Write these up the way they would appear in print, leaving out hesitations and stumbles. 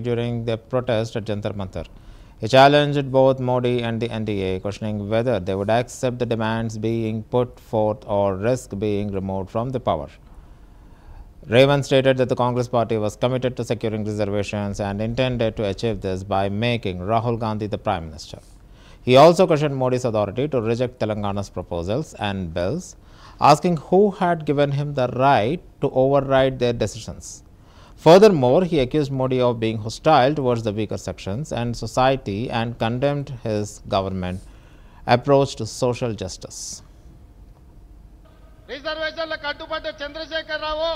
during the protest at Jantar Mantar. He challenged both Modi and the NDA, questioning whether they would accept the demands being put forth or risk being removed from the power. Revant stated that the Congress party was committed to securing reservations and intended to achieve this by making Rahul Gandhi the Prime Minister. He also questioned Modi's authority to reject Telangana's proposals and bills, asking who had given him the right to override their decisions. Furthermore, he accused Modi of being hostile towards the weaker sections and society and condemned his government approach to social justice. రిజర్వేషన్ల కట్టుబడ్డ చంద్రశేఖరరావు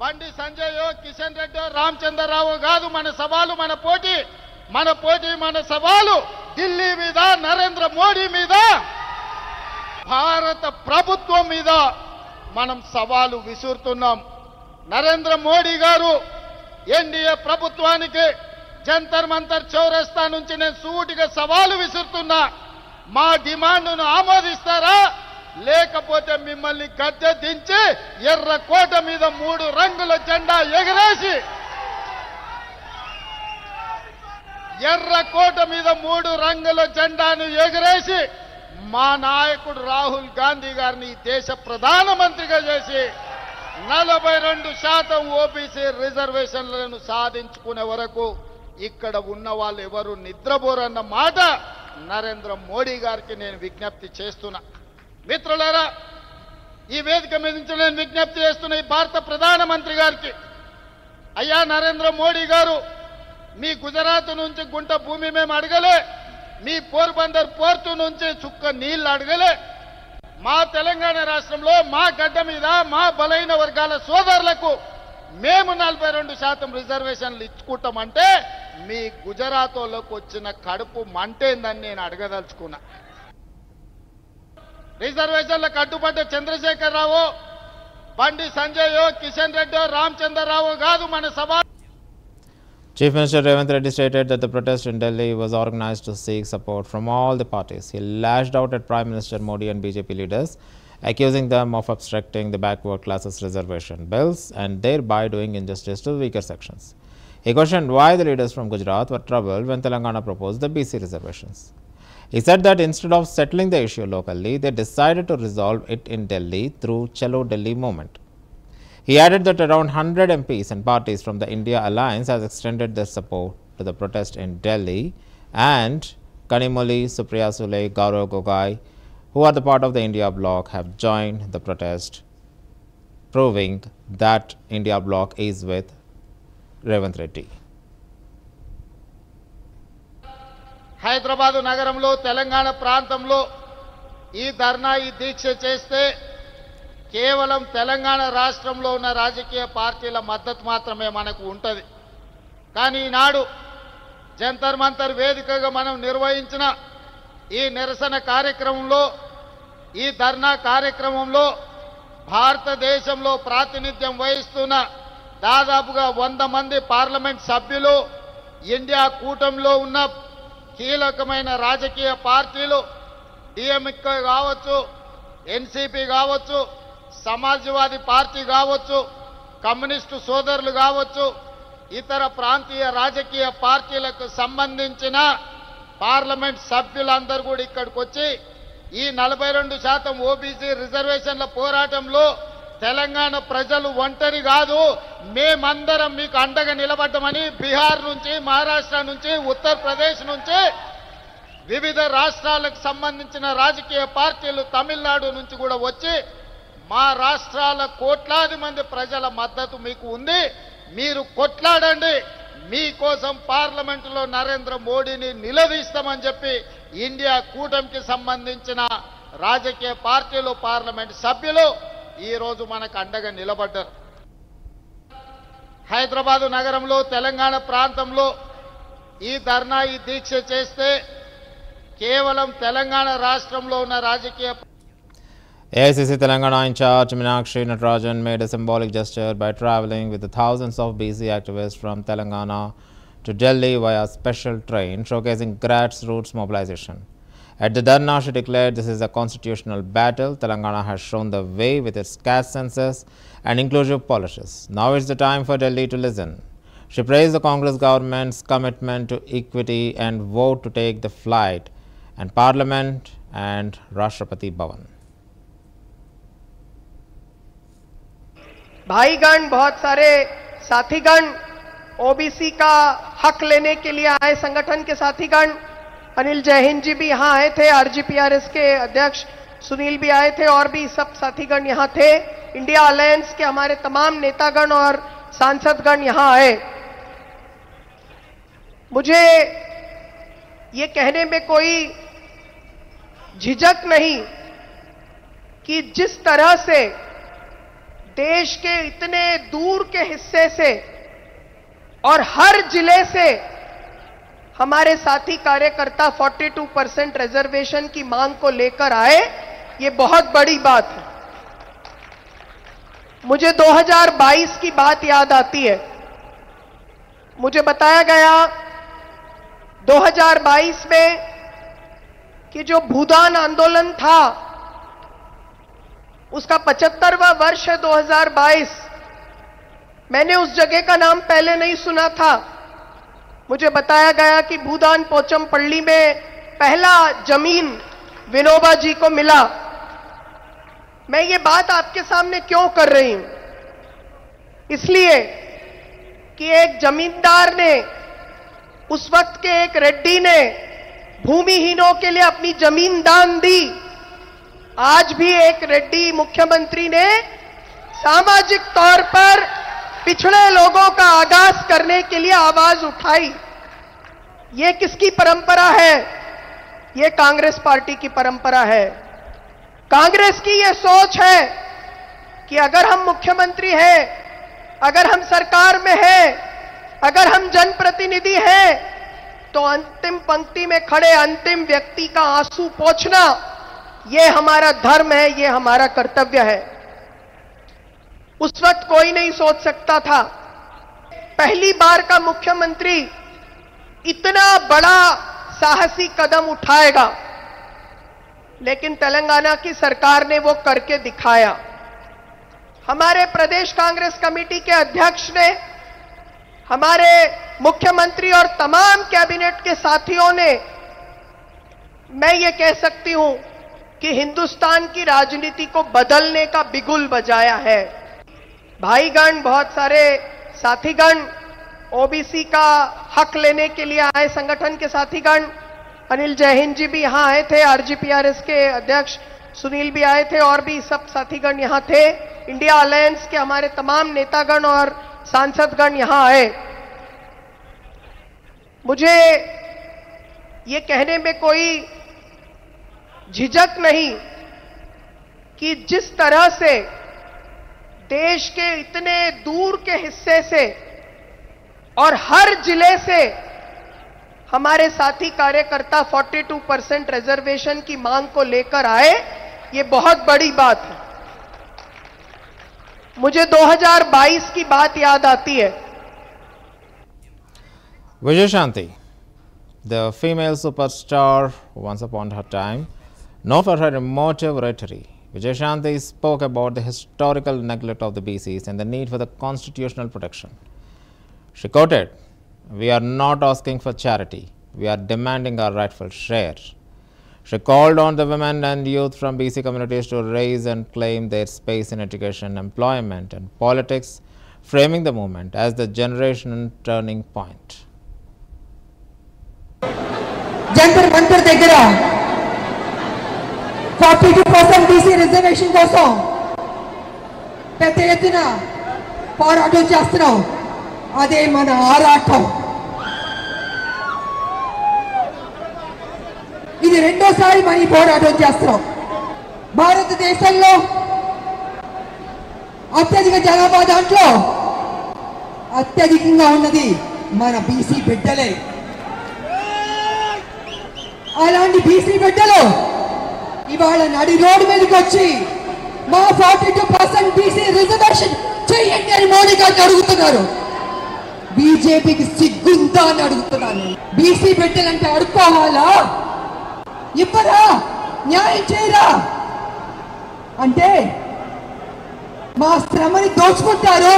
బండి సంజయ్ కిషన్ రెడ్డి రామచంద్రరావు కాదు మన సవాలు మన పోటీ మన సవాలు ఢిల్లీ మీద నరేంద్ర మోడీ మీద భారత ప్రభుత్వం మీద మనం సవాలు విసురుతున్నాం. నరేంద్ర మోడీ గారు ఎన్డీఏ ప్రభుత్వానికి జంతర్ మంతర్ చౌరస్తా నుంచి నేను సూటిగా సవాలు విసురుతున్నా. మా డిమాండ్ను ఆమోదిస్తారా లేకపోతే మిమ్మల్ని గద్దె దించి ఎర్ర కోట మీద 3 రంగుల జెండా ఎగరేసి మా నాయకుడు రాహుల్ గాంధీ గారిని దేశ ప్రధానమంత్రిగా చేసి 42% ఓబీసీ రిజర్వేషన్లను సాధించుకునే వరకు ఇక్కడ ఉన్న వాళ్ళు ఎవరు నిద్రపోరన్న మాట నరేంద్ర మోడీ గారికి నేను విజ్ఞప్తి చేస్తున్నా. మిత్రులారా, ఈ వేదిక మీద నుంచి నేను విజ్ఞప్తి చేస్తున్న ఈ భారత ప్రధానమంత్రి గారికి, అయ్యా నరేంద్ర మోడీ గారు, మీ గుజరాత్ నుంచి గుంట భూమి మేము అడగలే, మీ పోర్బందర్ పోర్టు నుంచి చుక్క నీళ్లు అడగలే. మా తెలంగాణ రాష్ట్రంలో మా గడ్డ మీద మా బలైన వర్గాల సోదరులకు మేము 42% రిజర్వేషన్లు ఇచ్చుకుంటామంటే మీ గుజరాత్ వాళ్ళకు వచ్చిన కడుపు మంటేందని నేను అడగదలుచుకున్నా. రిజర్వేషన్ల కట్టుబడ్డ చంద్రశేఖరరావు బండి సంజయ్ కిషన్ రెడ్డి రామచంద్రరావు కాదు మన సవాలు. Chief Minister Revant Reddy stated that the protest in Delhi was organized to seek support from all the parties. He lashed out at Prime Minister Modi and BJP leaders, accusing them of obstructing the backward classes reservation bills and thereby doing injustice to the weaker sections. He questioned why the leaders from Gujarat were troubled when Telangana proposed the BC reservations. He said that instead of settling the issue locally, they decided to resolve it in Delhi through Chalo Delhi movement. He added that around 100 MPs and parties from the India Alliance has extended their support to the protest in Delhi, and Kanimoli, Supriya Sule, Gaurav Gogai, who are the part of the India bloc, have joined the protest, proving that India bloc is with Revant Reddy. Hyderabad నగరంలో తెలంగాణ ప్రాంతంలో ఈ ధర్నా ఈ దీక్ష చేస్తే కేవలం తెలంగాణ రాష్ట్రంలో ఉన్న రాజకీయ పార్టీల మద్దతు మాత్రమే మనకు ఉంటుంది. కానీ ఈనాడు జంతర్ మంతర్ వేదికగా మనం నిర్వహించిన ఈ నిరసన కార్యక్రమంలో, ఈ ధర్నా కార్యక్రమంలో భారతదేశంలో ప్రాతినిధ్యం వహిస్తున్న దాదాపుగా 100 మంది పార్లమెంట్ సభ్యులు, ఇండియా కూటమిలో ఉన్న కీలకమైన రాజకీయ పార్టీలు, డిఎంకే కావచ్చు, ఎన్సీపీ కావచ్చు, సమాజ్వాదీ పార్టీ కావచ్చు, కమ్యూనిస్టు సోదరులు కావచ్చు, ఇతర ప్రాంతీయ రాజకీయ పార్టీలకు సంబంధించిన పార్లమెంట్ సభ్యులందరూ కూడా ఇక్కడికి వచ్చి ఈ 42% ఓబీసీ రిజర్వేషన్ల పోరాటంలో తెలంగాణ ప్రజలు ఒంటరి కాదు, మేమందరం మీకు అండగా నిలబడ్డామని బీహార్ నుంచి, మహారాష్ట్ర నుంచి, ఉత్తరప్రదేశ్ నుంచి, వివిధ రాష్ట్రాలకు సంబంధించిన రాజకీయ పార్టీలు తమిళనాడు నుంచి కూడా వచ్చి మా రాష్ట్రాల కోట్లాది మంది ప్రజల మద్దతు మీకు ఉంది, మీరు కొట్లాడండి, మీకోసం పార్లమెంటులో నరేంద్ర మోడీని నిలదీస్తామని చెప్పి ఇండియా కూటమికి సంబంధించిన రాజకీయ పార్టీలు, పార్లమెంట్ సభ్యులు ఈ రోజు మనకు అండగా నిలబడ్డారు. హైదరాబాద్ నగరంలో తెలంగాణ ప్రాంతంలో ఈ ధర్నా ఈ దీక్ష చేస్తే కేవలం తెలంగాణ రాష్ట్రంలో ఉన్న రాజకీయ AICC Telangana in charge Meenakshi Natarajan made a symbolic gesture by travelling with the thousands of BC activists from Telangana to Delhi via special train, showcasing grassroots mobilization. At the Dharna, she declared this is a constitutional battle. Telangana has shown the way with its caste census and inclusive policies. Now it's the time for Delhi to listen. She praised the Congress government's commitment to equity and vote to take the flight and Parliament and Rashtrapati Bhavan. भाईगण, बहुत सारे साथीगण, OBC का हक लेने के लिए आए संगठन के साथीगण, अनिल जयहिंद जी भी यहां आए थे, आरजीपीआरएस के अध्यक्ष सुनील भी आए थे और भी सब साथीगण यहां थे। इंडिया अलायंस के हमारे तमाम नेतागण और सांसदगण यहां आए। मुझे ये कहने में कोई झिझक नहीं कि जिस तरह से देश के इतने दूर के हिस्से से और हर जिले से हमारे साथी कार्यकर्ता 42% रिजर्वेशन की मांग को लेकर आए, ये बहुत बड़ी बात है। मुझे 2022 की बात याद आती है। मुझे बताया गया 2022 में कि जो भूदान आंदोलन था उसका 75वां वर्ष है 2022। मैंने उस जगह का नाम पहले नहीं सुना था। मुझे बताया गया कि भूदान पोचमपल्ली में पहला जमीन विनोबा जी को मिला। मैं ये बात आपके सामने क्यों कर रही हूं? इसलिए कि एक जमींदार ने, उस वक्त के एक रेड्डी ने भूमिहीनों के लिए अपनी जमीन दान दी। आज भी एक रेड्डी मुख्यमंत्री ने सामाजिक तौर पर पिछड़े लोगों का आगाज करने के लिए आवाज उठाई। ये किसकी परंपरा है? ये कांग्रेस पार्टी की परंपरा है। कांग्रेस की ये सोच है कि अगर हम मुख्यमंत्री हैं, अगर हम सरकार में हैं, अगर हम जनप्रतिनिधि हैं, तो अंतिम पंक्ति में खड़े अंतिम व्यक्ति का आंसू पोंछना ये हमारा धर्म है, ये हमारा कर्तव्य है। उस वक्त कोई नहीं सोच सकता था पहली बार का मुख्यमंत्री इतना बड़ा साहसी कदम उठाएगा, लेकिन तेलंगाना की सरकार ने वो करके दिखाया। हमारे प्रदेश कांग्रेस कमेटी के अध्यक्ष ने, हमारे मुख्यमंत्री और तमाम कैबिनेट के साथियों ने, मैं ये कह सकती हूं कि हिंदुस्तान की राजनीति को बदलने का बिगुल बजाया है। भाईगण, बहुत सारे साथीगण, ओबीसी का हक लेने के लिए आए संगठन के साथीगण, अनिल जयहिंद जी भी यहां आए थे, आरजीपीआरएस के अध्यक्ष सुनील भी आए थे और भी सब साथीगण यहां थे। इंडिया अलायंस के हमारे तमाम नेतागण और सांसदगण यहां आए। मुझे ये कहने में कोई झिझक नहीं कि जिस तरह से देश के इतने दूर के हिस्से से और हर जिले से हमारे साथी कार्यकर्ता 42% रिजर्वेशन की मांग को लेकर आए, ये बहुत बड़ी बात है। मुझे 2022 की बात याद आती है। Vijayashanti, the female superstar once upon her time, known for her emotive rhetoric, Vijayashanti spoke about the historical neglect of the BCs and the need for the constitutional protection. She quoted, "We are not asking for charity, we are demanding our rightful share." She called on the women and youth from BC communities to raise and claim their space in education, employment and politics, framing the movement as the generation turning point. Jantar Mantar దగ్గర 42% BC reservation కోసం పెద్ద ఎత్తున పోరాటం చేస్తున్నాం. అదే మన ఆరాటం. ఇది రెండోసారి మనం ఈ పోరాటం చేస్తున్నాం. భారతదేశంలో అత్యధిక జనాభా దాంట్లో అత్యధికంగా ఉన్నది మన బీసీ బిడ్డలే. అలాంటి బీసీ బిడ్డలు ఇవాళ నడి రోడ్డు మీదకి వచ్చి మా 42% బీసీ రిజర్వేషన్ చేయండి అని మోడీ గారిని అడుగుతున్నారు. బీజేపీకి సిగ్గుందా అని అడుగుతున్నాను. బీసీ బిడ్డలంటే అడుక్కోవాలా? ఇవ్వరా? న్యాయం చేయరా? అంటే మా శ్రమని దోచుకుంటారు,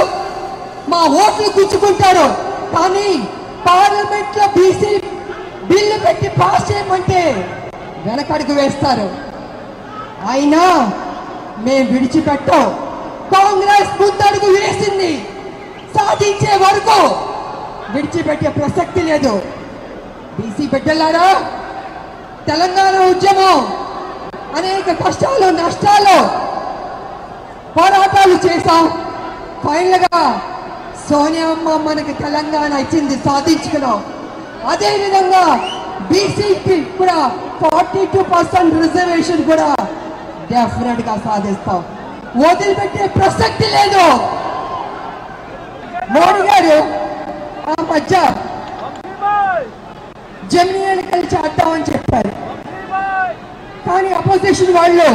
మా ఓట్లు గుచ్చుకుంటారు. కానీ పార్లమెంట్ లో బీసీ బిల్లు పెట్టి పాస్ చేయమంటే వెనకడుగు వేస్తారు. అయినా మేము విడిచిపెట్టాం. కాంగ్రెస్ ముందడుగు వేసింది, సాధించే వరకు విడిచిపెట్టే ప్రసక్తి లేదు. బీసీ బిడ్డలారా, తెలంగాణ ఉద్యమం అనేక కష్టాలు నష్టాలు పోరాటాలు చేశాం. ఫైనల్ గా సోనియమ్మ మనకి తెలంగాణ ఇచ్చింది, సాధించుకున్నాం. అదే విధంగా బీసీకి కూడా 42% రిజర్వేషన్ కూడా డెఫినెట్ గా సాధిస్తాం. వదిలిపెట్టే ప్రసక్తి లేదు. మోడీ గారు ఆ మధ్య జమినీ ఎన్నికలు చేద్దామని చెప్పారు, కానీ అపోజిషన్ వాళ్ళు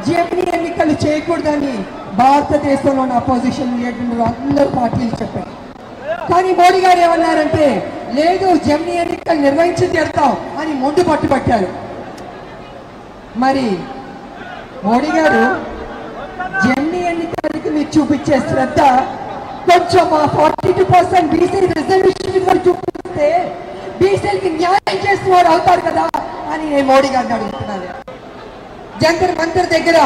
జమినీ ఎన్నికలు చేయకూడదని భారతదేశంలోని అపోజిషన్ లీడర్లు అందరూ పార్టీలు చెప్పారు. కానీ మోడీ గారు ఏమన్నారంటే, లేదు జమినీ ఎన్నికలు నిర్వహించి తీరుతాం అని మొండు పట్టుబట్టారు. మరి మోడీ గారు జమినీ ఎన్నికలకి మీరు చూపించే శ్రద్ధ కొంచెం ఆ 42% బీసీ రిజర్వేషన్ కూడా చూపిస్తే బీసీలకి న్యాయం చేసిన వారు అవుతారు కదా అని నేను మోడీ గారిని అడుగుతున్నాను. జంతర్ మంతర్ దగ్గర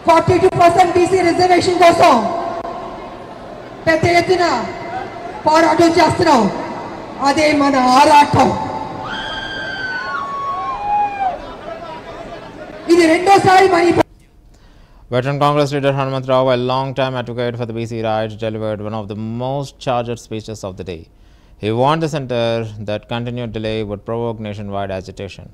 42% బీసీ రిజర్వేషన్ కోసం పెద్ద ఎత్తున పోరాటం చేస్తున్నాం. అదే మన ఆరాటం. ఇది రెండోసారి మన Veteran Congress leader Hanumanth Rao, a long-time advocate for the BC rights, delivered one of the most charged speeches of the day. He warned the centre that continued delay would provoke nationwide agitation.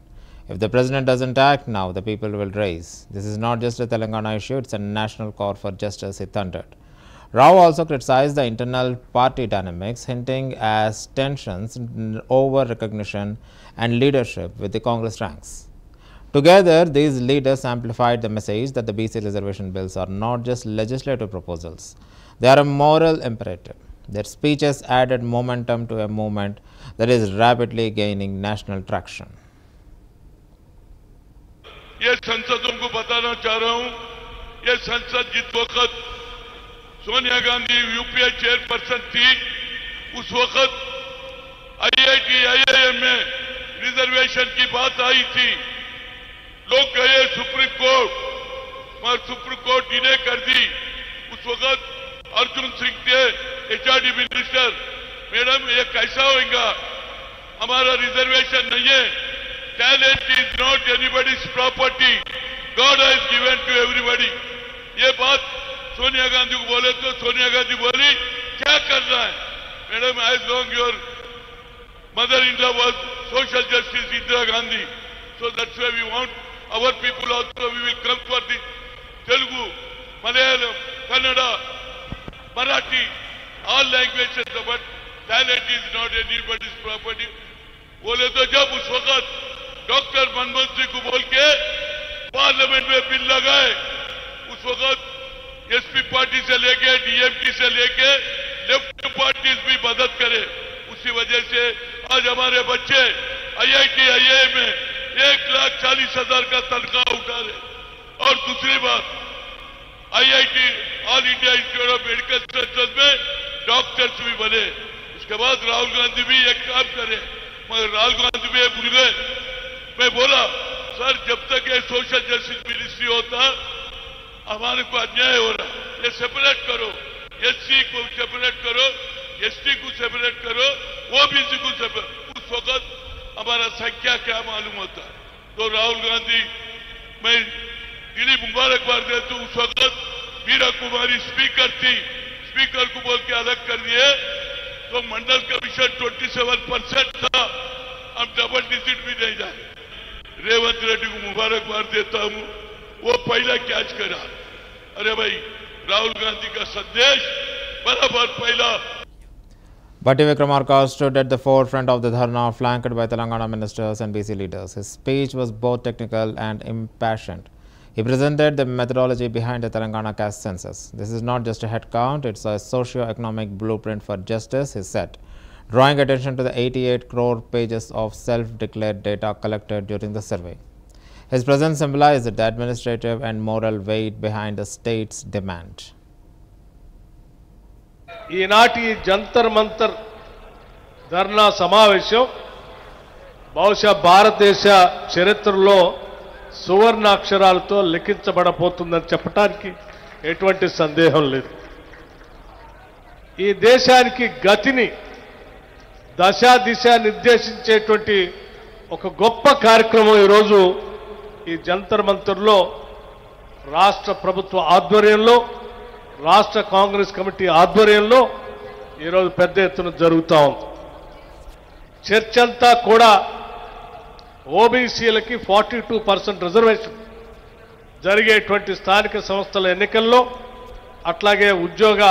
If the president doesn't act now, the people will raise. This is not just a Telangana issue, it's a national call for justice, he thundered. Rao also criticized the internal party dynamics, hinting at tensions over recognition and leadership with the Congress ranks. Together, these leaders amplified the message that the BC reservation bills are not just legislative proposals, they are a moral imperative. Their speeches added momentum to a movement that is rapidly gaining national traction. ये संसदों को बताना चाह रहा हूं, ये संसद जिस वक्त सोनिया गांधी यूपीए चेयरपर्सन थी, उस वक्त आईआईटी आईआईएम में रिजर्वेशन की बात आई थी. लोग गए सुप्रीम कोर्ट, मगर सुप्रीम कोर्ट डिले कर दी. उस वक्त अर्जुन सिंह थे एचआरडी मिनिस्टर. मैडम, ये कैसा होगा? हमारा रिजर्वेशन नहीं है. Talent is not anybody's property, God has given to everybody. ये बात सोनिया गांधी को बोले तो सोनिया गांधी बोली क्या करना है? Madam, as long your mother in law was social justice Indira Gandhi, so that's why we want our people also, we will come for the Telugu, Malayalam, Kannada, Marathi, all languages, but talent is not anybody's property. बोले तो जब उस वक्त doctor Manmohan Singh को बोल के parliament में bill लगाए, उस वक्त एसपी पार्टी से लेके डीएमके से लेके लेफ्ट पार्टीज भी मदद करे. उसी वजह से आज हमारे बच्चे आईआईटी आईआईएम में 1,40,000 का तनख्वाह उठा रहे. और दूसरी बात, IIT all India institute of medical sciences में डॉक्टर्स भी बने. उसके बाद राहुल गांधी भी एक काम करे, मगर राहुल गांधी भी भूल गए. मैं बोला, सर जब तक ये सोशल जस्टिस मिनिस्ट्री होता हमारे को अन्याय हो रहा. ये सेपरेट करो, एससी को सेपरेट करो, एसटी को सेपरेट करो, ओबीसी को सेपरेट. उस वक्त हमारा संख्या क्या मालूम होता. तो राहुल गांधी, मैं दिली मुबारकबाद देता हूं. उस वक्त मीरा कुमारी स्पीकर थी, स्पीकर को बोल के अलग कर दिए तो मंडल कमीशन 27% था. हम डबल डिजिट भी नहीं जाए. रेवंत रेड्डी को मुबारकबाद देता हूं, वो पहला कैच करा. अरे भाई, राहुल गांधी का संदेश बराबर पहला. Bhatti Vikramarka stood at the forefront of the dharna, flanked by Telangana ministers and BC leaders. His speech was both technical and impassioned. He presented the methodology behind the Telangana caste census. This is not just a head count, it's a socio-economic blueprint for justice, he said, drawing attention to the 88 crore pages of self-declared data collected during the survey. His presence symbolized the administrative and moral weight behind the state's demand. ఈనాటి జంతర్ మంతర్ ధర్నా సమావేశం బహుశా భారతదేశ చరిత్రలో సువర్ణ అక్షరాలతో లిఖించబడబోతుందని చెప్పడానికి ఎటువంటి సందేహం లేదు. ఈ దేశానికి గతిని దిశ నిర్దేశించేటువంటి ఒక గొప్ప కార్యక్రమం ఈరోజు ఈ జంతర్ మంతర్లో రాష్ట్ర ప్రభుత్వ ఆధ్వర్యంలో, రాష్ట్ర కాంగ్రెస్ కమిటీ ఆధ్వర్యంలో ఈరోజు పెద్ద ఎత్తున జరుగుతూ ఉంది. చర్చ అంతా కూడా ఓబీసీలకి 42% రిజర్వేషన్ జరిగేటువంటి స్థానిక సంస్థల ఎన్నికల్లో, అట్లాగే ఉద్యోగ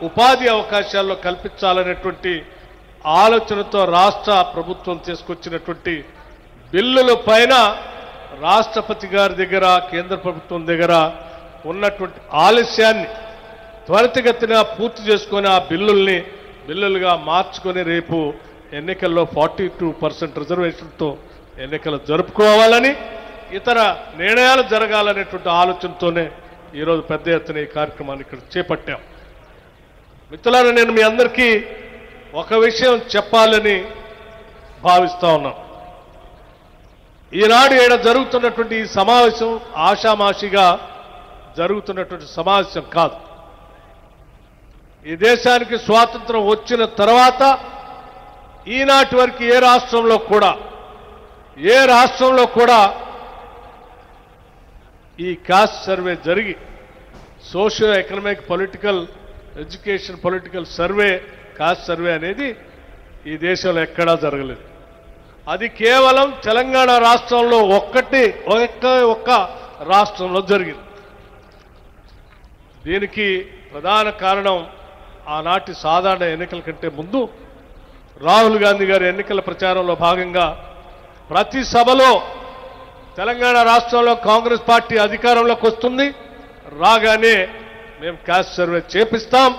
ఉపాధి అవకాశాల్లో కల్పించాలనేటువంటి ఆలోచనతో రాష్ట్ర ప్రభుత్వం తీసుకొచ్చినటువంటి బిల్లుల పైన రాష్ట్రపతి గారి దగ్గర, కేంద్ర ప్రభుత్వం దగ్గర ఉన్నటువంటి ఆలస్యాన్ని త్వరితగతిన పూర్తి చేసుకొని ఆ బిల్లులుగా మార్చుకొని రేపు ఎన్నికల్లో 42% రిజర్వేషన్తో ఎన్నికలు జరుపుకోవాలని, ఇతర నిర్ణయాలు జరగాలనేటువంటి ఆలోచనతోనే ఈరోజు పెద్ద ఎత్తున ఈ కార్యక్రమాన్ని ఇక్కడ చేపట్టాం. మిత్రులారా, నేను మీ అందరికీ ఒక విషయం చెప్పాలని భావిస్తా ఉన్నాను. ఈనాడు ఈడ జరుగుతున్నటువంటి ఈ సమావేశం ఆషామాషిగా జరుగుతున్నటువంటి సమావేశం కాదు. ఈ దేశానికి స్వాతంత్రం వచ్చిన తర్వాత ఈనాటి వరకు ఏ రాష్ట్రంలో కూడా ఈ కాస్ట్ సర్వే జరిగి socio economic political education political survey caste survey అనేది ఈ దేశంలో ఎక్కడా జరగలేదు. అది కేవలం తెలంగాణ రాష్ట్రంలో ఒక్క రాష్ట్రంలో జరిగింది. దీనికి ప్రధాన కారణం ఆనాటి సాధారణ ఎన్నికల కంటే ముందు రాహుల్ గాంధీ గారి ఎన్నికల ప్రచారంలో భాగంగా ప్రతి సభలో తెలంగాణ రాష్ట్రంలో కాంగ్రెస్ పార్టీ అధికారంలోకి వస్తుంది, రాగానే మేము కాస్ట్ సర్వే చేపిస్తాం,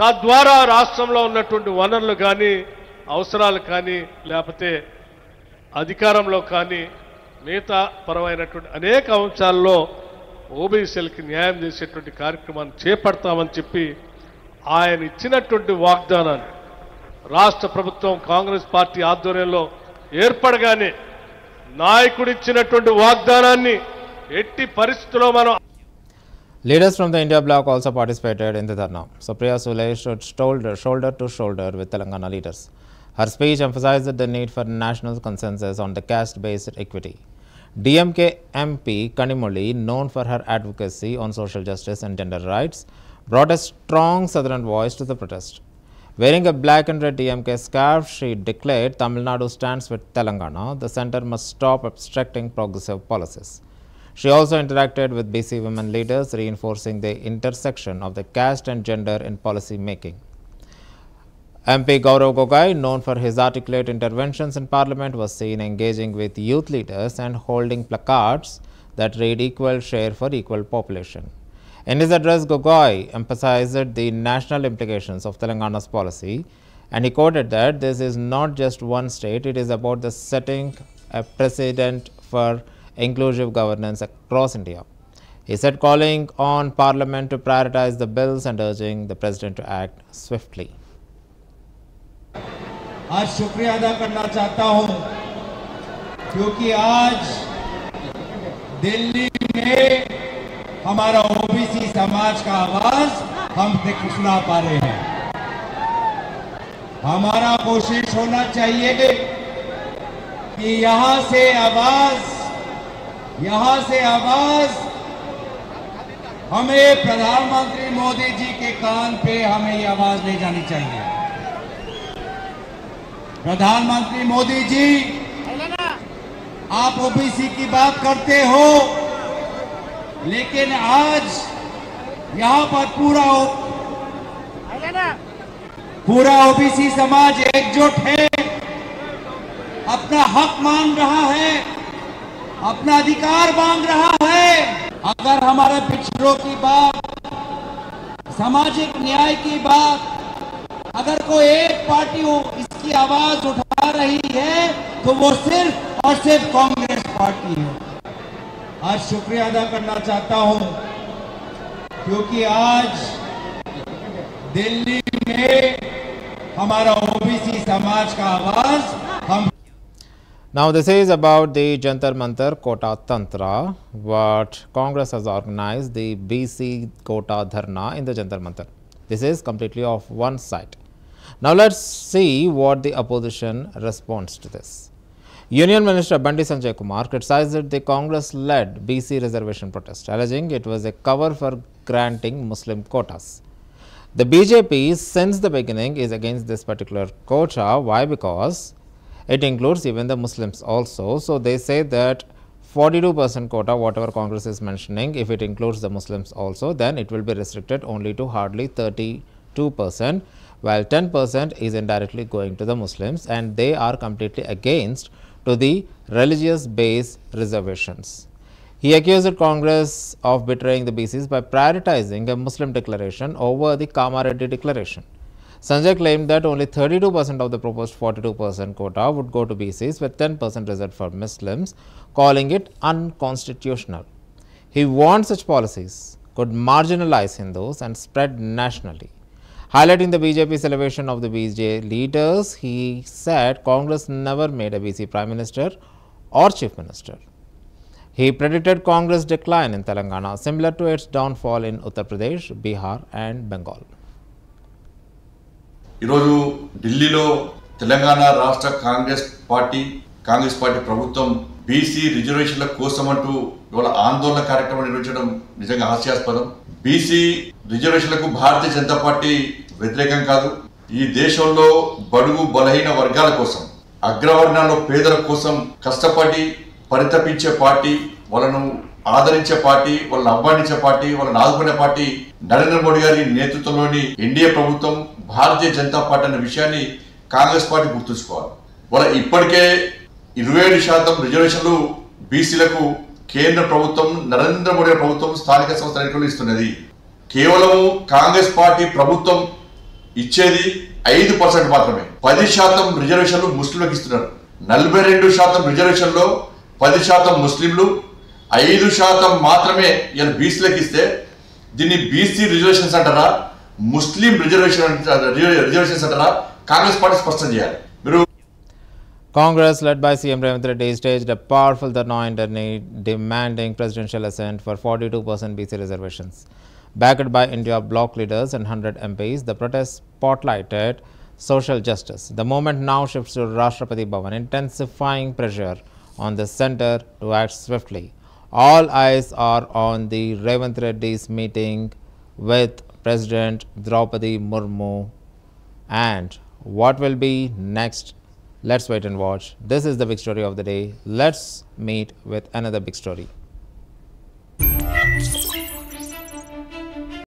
తద్వారా రాష్ట్రంలో ఉన్నటువంటి వనరులు కానీ, అవసరాలు కానీ, లేకపోతే అధికారంలో కానీ మిగతా పరమైనటువంటి అనేక అంశాల్లో ఓబీసీలకి న్యాయం చేసేటువంటి కార్యక్రమాన్ని చేపడతామని చెప్పి ఆయన ఇచ్చినటువంటి వాగ్దానాన్ని రాష్ట్ర ప్రభుత్వం కాంగ్రెస్ పార్టీ ఆధ్వర్యంలో ఏర్పడగానే నాయకుడిచ్చినటువంటి వాగ్దానాన్ని ఎట్టి పరిస్థితుల్లో మనం. Leaders from the India bloc also participated in the dharna. Supriya Sule stood shoulder to shoulder with Telangana leaders. Her speech emphasized the need for national consensus on the caste-based equity. DMK MP Kanimoli, known for her advocacy on social justice and gender rights, brought a strong southern voice to the protest. Wearing a black and red DMK scarf, she declared Tamil Nadu stands with Telangana. The centre must stop obstructing progressive policies. She also interacted with BC women leaders, reinforcing the intersection of the caste and gender in policy making. MP Gaurav Gogai, known for his articulate interventions in Parliament, was seen engaging with youth leaders and holding placards that read "Equal share for equal population." In his address, Gogai emphasized the national implications of Telangana's policy, and he quoted that this is not just one state, it is about the setting a precedent for inclusive governance across India. He said calling on Parliament to prioritize the bills and urging the President to act swiftly. आज शुक्रिया अदा करना चाहता हूं क्योंकि आज दिल्ली में हमारा ओबीसी समाज का आवाज हम सुना पा रहे हैं। हमारा कोशिश होना चाहिए कि यहां से आवाज हमें प्रधानमंत्री मोदी जी के कान पे हमें ये आवाज ले जानी चाहिए। प्रधानमंत्री मोदी जी, आप ओबीसी की बात करते हो, लेकिन आज यहां पर पूरा ओबीसी समाज एकजुट है, अपना हक मांग रहा है, अपना अधिकार मांग रहा है। अगर हमारे पिछड़ों की बात, सामाजिक न्याय की बात, अगर कोई एक पार्टी इसकी आवाज उठा रही है तो वो सिर्फ और सिर्फ कांग्रेस पार्टी है। आज शुक्रिया अदा करना चाहता हूं क्योंकि आज दिल्ली में हमारा ओबीसी समाज का आवाज हम Now this is about the Jantar Mantar Kota Tantra, what Congress has organized the BC Kota Dharna in the Jantar Mantar. This is completely of one side. Now let's see what the opposition responds to this. Union Minister Bandi Sanjay Kumar criticized the Congress-led BC reservation protest, alleging it was a cover for granting Muslim quotas. The BJP since the beginning is against this particular quota. Why? Because it includes even the Muslims also. So they say that 42% quota, whatever Congress is mentioning, if it includes the Muslims also, then it will be restricted only to hardly 32%, while 10% is indirectly going to the Muslims, and they are completely against to the religious based reservations. He accused Congress of betraying the BCs by prioritizing a Muslim declaration over the Kamareddy declaration. Sanjay claimed that only 32% of the proposed 42% quota would go to BCs, with 10% reserved for Muslims, calling it unconstitutional. He warned such policies could marginalize Hindus and spread nationally. Highlighting the BJP's elevation of the BJ leaders, he said Congress never made a BC Prime Minister or Chief Minister. He predicted Congress' decline in Telangana, similar to its downfall in Uttar Pradesh, Bihar and Bengal. ఈరోజు ఢిల్లీలో తెలంగాణ రాష్ట్ర Congress party ప్రభుత్వం BC రిజర్వేషన్ల కోసం అంటూ ఇవాళ ఆందోళన కార్యక్రమం నిర్వహించడం నిజంగా హాస్యాస్పదం. బీసీ రిజర్వేషన్లకు భారతీయ జనతా పార్టీ వ్యతిరేకం కాదు. ఈ దేశంలో బడుగు బలహీన వర్గాల కోసం, అగ్రవర్ణాల్లో పేదల కోసం కష్టపడి పరితపించే పార్టీ, వాళ్ళను ఆదరించే పార్టీ, వాళ్ళని అవ్వానించే పార్టీ, వాళ్ళని ఆదుకునే పార్టీ నరేంద్ర మోడీ గారి నేతృత్వంలోని ఎన్డీఏ ప్రభుత్వం, భారతీయ జనతా పార్టీ అనే విషయాన్ని కాంగ్రెస్ పార్టీ గుర్తుంచుకోవాలి. వాళ్ళ ఇప్పటికే 27% రిజర్వేషన్లు బీసీలకు కేంద్ర ప్రభుత్వం, నరేంద్ర మోడీ ప్రభుత్వం స్థానిక సంస్థల ఎన్నికలు ఇస్తున్నది. కేవలం కాంగ్రెస్ పార్టీ ప్రభుత్వం ఇచ్చేది 5% మాత్రమే. 10% రిజర్వేషన్లు ముస్లింలకు ఇస్తున్నారు. 42% రిజర్వేషన్లో 10% ముస్లింలు, 5% మాత్రమే ఇలా బీసీలకు ఇస్తే దీన్ని బీసీ రిజర్వేషన్స్ అంటారా, ముస్లిం రిజర్వేషన్స్ అంటారా? కాంగ్రెస్ పార్టీ స్పష్టం చేయాలి. Congress, led by CM Revanth Reddy, staged a powerful Dharna in Delhi demanding presidential assent for 42% BC reservations. Backed by India bloc leaders and 100 MPs, the protest spotlighted social justice. The movement now shifts to Rashtrapati Bhavan, intensifying pressure on the centre to act swiftly. All eyes are on the Revanth Reddy's meeting with President Draupadi Murmu, and what will be next? Let's wait and watch. This is the big story of the day. Let's meet with another big story.